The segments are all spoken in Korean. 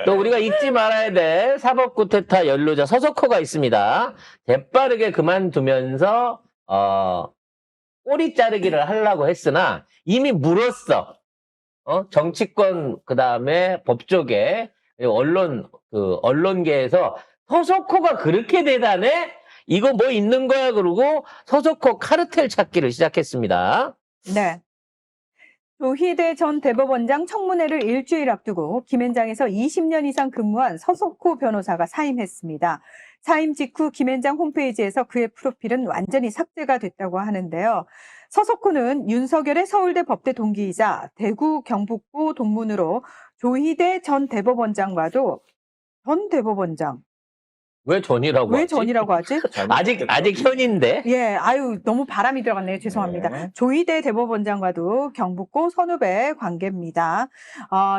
또 우리가 잊지 말아야 될 사법구테타 연루자 서석호가 있습니다. 재빠르게 그만두면서 꼬리 자르기를 하려고 했으나 이미 물었어. 정치권 그다음에 법조계 언론계에서 서석호가 그렇게 대단해? 이거 뭐 있는 거야? 그러고 서석호 카르텔 찾기를 시작했습니다. 네. 조희대 전 대법원장 청문회를 일주일 앞두고 김앤장에서 20년 이상 근무한 서석호 변호사가 사임했습니다. 사임 직후 김앤장 홈페이지에서 그의 프로필은 완전히 삭제가 됐다고 하는데요. 서석호는 윤석열의 서울대 법대 동기이자 대구 경북고 동문으로 조희대 전 대법원장과도 전 대법원장 왜 전이라고 왜 하지? 전이라고 하지? 아직 현인데. 예, 아유, 너무 바람이 들어갔네요. 죄송합니다. 네. 조희대 대법원장과도 경북고 선후배 관계입니다.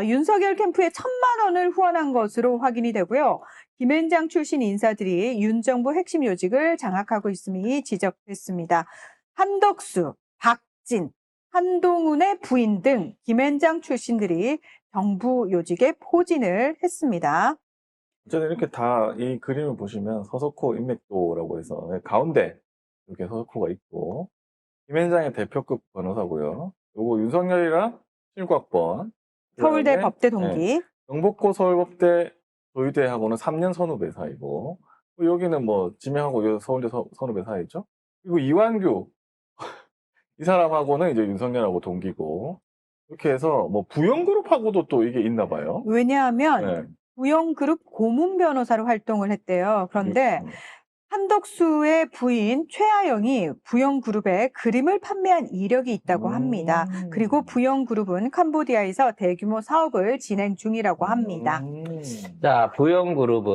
윤석열 캠프에 1,000만 원을 후원한 것으로 확인이 되고요. 김앤장 출신 인사들이 윤 정부 핵심 요직을 장악하고 있음이 지적됐습니다. 한덕수, 박진, 한동훈의 부인 등 김앤장 출신들이 정부 요직에 포진을 했습니다. 저는 이렇게 다 이 그림을 보시면 서석호 인맥도라고 해서 가운데 이렇게 서석호가 있고 김앤장의 대표급 변호사고요. 요거 윤석열이랑 7곽번 서울대 법대 동기. 경북고 서울법대 조희대하고는 3년 선후배 사이고 여기는 뭐 지명하고 서울대 선후배 사이죠. 그리고 이완규 이 사람하고는 이제 윤석열하고 동기고 이렇게 해서 뭐 부영그룹하고도 또 이게 있나 봐요. 왜냐하면 네. 부영그룹 고문 변호사로 활동을 했대요. 그런데 그렇죠. 한덕수의 부인 최아영이 부영그룹에 그림을 판매한 이력이 있다고 합니다. 그리고 부영그룹은 캄보디아에서 대규모 사업을 진행 중이라고 합니다. 자, 부영그룹은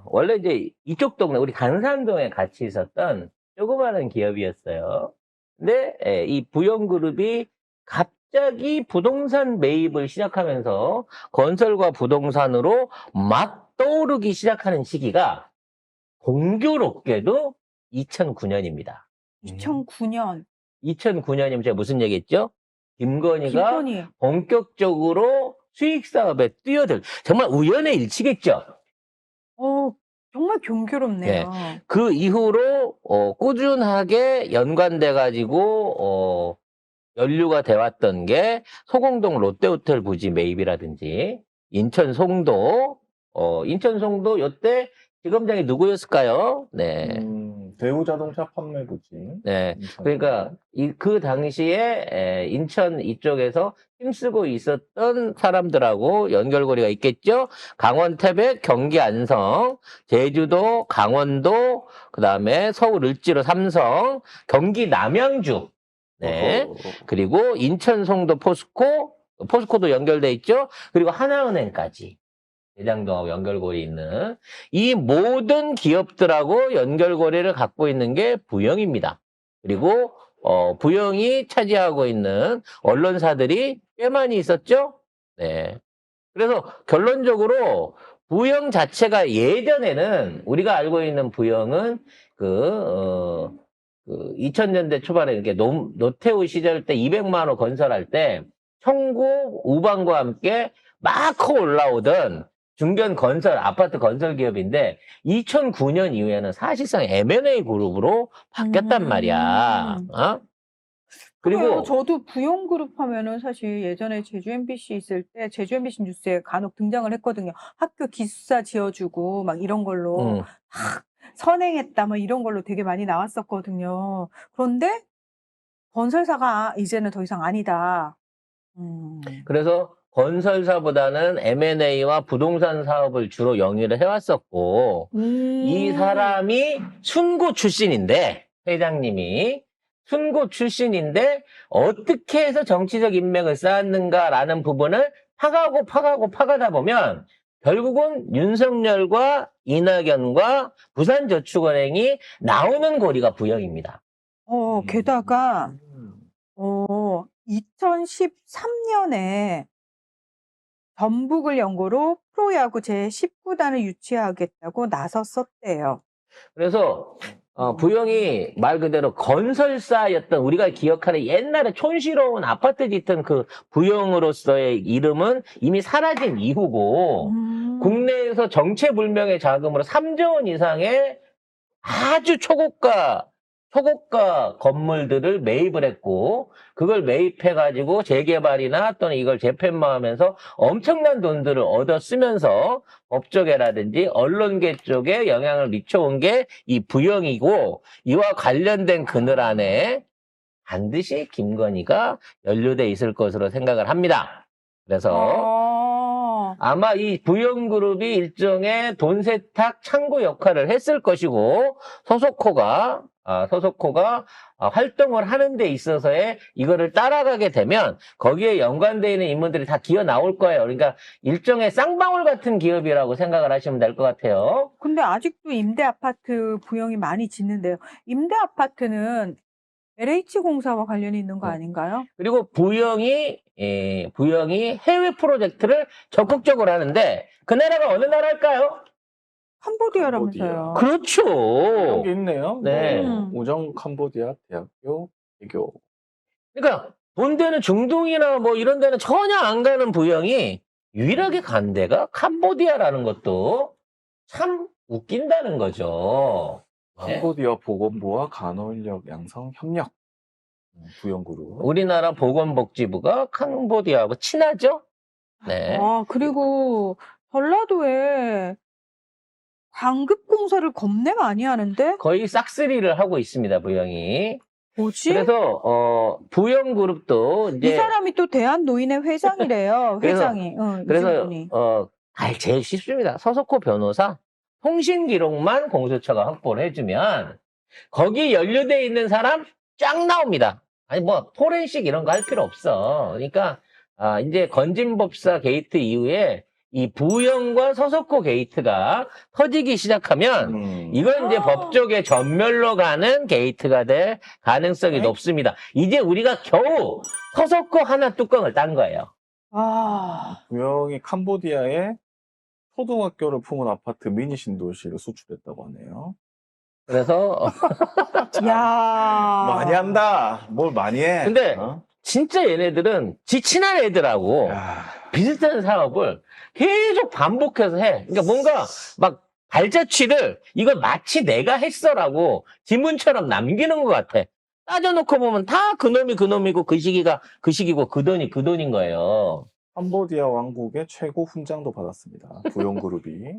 원래 이제 이쪽 동네 우리 간산동에 같이 있었던 조그마한 기업이었어요. 근데 이 부영그룹이 갑자기 부동산 매입을 시작하면서 건설과 부동산으로 막 떠오르기 시작하는 시기가 공교롭게도 2009년입니다. 2009년 2009년이면 제가 무슨 얘기했죠? 김건희가 김건희 본격적으로 수익 사업에 뛰어들 정말 우연의 일치겠죠. 정말 경교롭네요. 그 이후로 꾸준하게 연관돼 가지고 연루가 돼 왔던 게 소공동 롯데호텔 부지 매입이라든지 인천 송도 요때 지검장이 누구였을까요? 네. 대우자동차 판매 부지. 네. 그러니까 그 당시에 인천 이쪽에서 힘쓰고 있었던 사람들하고 연결고리가 있겠죠. 강원 태백, 경기 안성, 제주도, 강원도, 그다음에 서울 을지로 삼성, 경기 남양주. 네. 그리고 인천 송도 포스코도 연결돼 있죠. 그리고 하나은행까지. 대장동하고 연결고리 있는 이 모든 기업들하고 연결고리를 갖고 있는 게 부영입니다. 그리고 부영이 차지하고 있는 언론사들이 꽤 많이 있었죠. 네. 그래서 결론적으로 부영 자체가 예전에는 우리가 알고 있는 부영은 2000년대 초반에 이렇게 노태우 시절 때 200만 호 건설할 때 청구 우방과 함께 막 커 올라오던 중견 건설, 아파트 건설 기업인데 2009년 이후에는 사실상 M&A 그룹으로 바뀌었단 말이야. 그리고 저도 부영그룹 하면은 사실 예전에 제주 MBC 있을 때 제주 MBC 뉴스에 간혹 등장을 했거든요. 학교 기숙사 지어주고 막 이런 걸로 막 선행했다 뭐 이런 걸로 되게 많이 나왔었거든요. 그런데 건설사가 이제는 더 이상 아니다. 그래서 건설사보다는 M&A와 부동산 사업을 주로 영위를 해왔었고 이 사람이 순고 출신인데 회장님이 순고 출신인데 어떻게 해서 정치적 인맥을 쌓았는가라는 부분을 파가다 보면 결국은 윤석열과 이낙연과 부산저축은행이 나오는 고리가 부영입니다. 게다가 2013년에 전북을 연고로 프로야구 제19단을 유치하겠다고 나섰었대요. 그래서 부영이 말 그대로 건설사였던 우리가 기억하는 옛날에 촌스러운 아파트 짓던 그 부영으로서의 이름은 이미 사라진 이후고 국내에서 정체불명의 자금으로 3조 원 이상의 아주 초고가 건물들을 매입을 했고 그걸 매입해가지고 재개발이나 또는 이걸 재편마하면서 엄청난 돈들을 얻어 쓰면서 법조계라든지 언론계 쪽에 영향을 미쳐온 게 이 부영이고 이와 관련된 그늘 안에 반드시 김건희가 연루돼 있을 것으로 생각을 합니다. 그래서 아마 이 부영그룹이 일종의 돈 세탁 창구 역할을 했을 것이고 소속호가 활동을 하는 데 있어서의 이거를 따라가게 되면 거기에 연관되어 있는 인물들이 다 기어 나올 거예요. 그러니까 일종의 쌍방울 같은 기업이라고 생각을 하시면 될 것 같아요. 근데 아직도 임대 아파트 부영이 많이 짓는데요. 임대 아파트는 LH공사와 관련이 있는 거 아닌가요? 그리고 부영이 해외 프로젝트를 적극적으로 하는데 그 나라가 어느 나라일까요? 캄보디아라면서요. 그렇죠. 여기 있네요. 네. 우정 캄보디아 대학교 개교. 그러니까 돈 되는 중동이나 뭐 이런 데는 전혀 안 가는 부영이 유일하게 간 데가 캄보디아라는 것도 참 웃긴다는 거죠. 네. 캄보디아 보건부와 간호인력 양성 협력 부영그룹. 우리나라 보건복지부가 캄보디아하고 친하죠? 네. 그리고 전라도에 광급공사를 겁내 많이 하는데? 거의 싹쓸이를 하고 있습니다, 부영이. 뭐지? 그래서 부영그룹도 이 이제 사람이 또 대한노인회 회장이래요. 회장이. 그래서 이분이. 제일 쉽습니다. 서석호 변호사 통신 기록만 공수처가 확보를 해주면 거기 연루돼 있는 사람 쫙 나옵니다. 아니 뭐 포렌식 이런 거 할 필요 없어. 그러니까 이제 건진법사 게이트 이후에 이 부영과 서석호 게이트가 터지기 시작하면 이건 이제 법조계 전멸로 가는 게이트가 될 가능성이 높습니다. 이제 우리가 겨우 서석호 하나 뚜껑을 딴 거예요. 부영이 캄보디아에 초등학교를 품은 아파트 미니 신도시를 수출했다고 하네요. 그래서 야 많이 한다. 뭘 많이 해. 근데 진짜 얘네들은 지친한 애들하고 비슷한 사업을 계속 반복해서 해. 그러니까 뭔가 막 발자취를 이걸 마치 내가 했어라고 지문처럼 남기는 것 같아. 따져놓고 보면 다 그놈이고 그 시기가 그 시기고 그 돈이 그 돈인 거예요. 캄보디아 왕국의 최고 훈장도 받았습니다. 부영그룹이.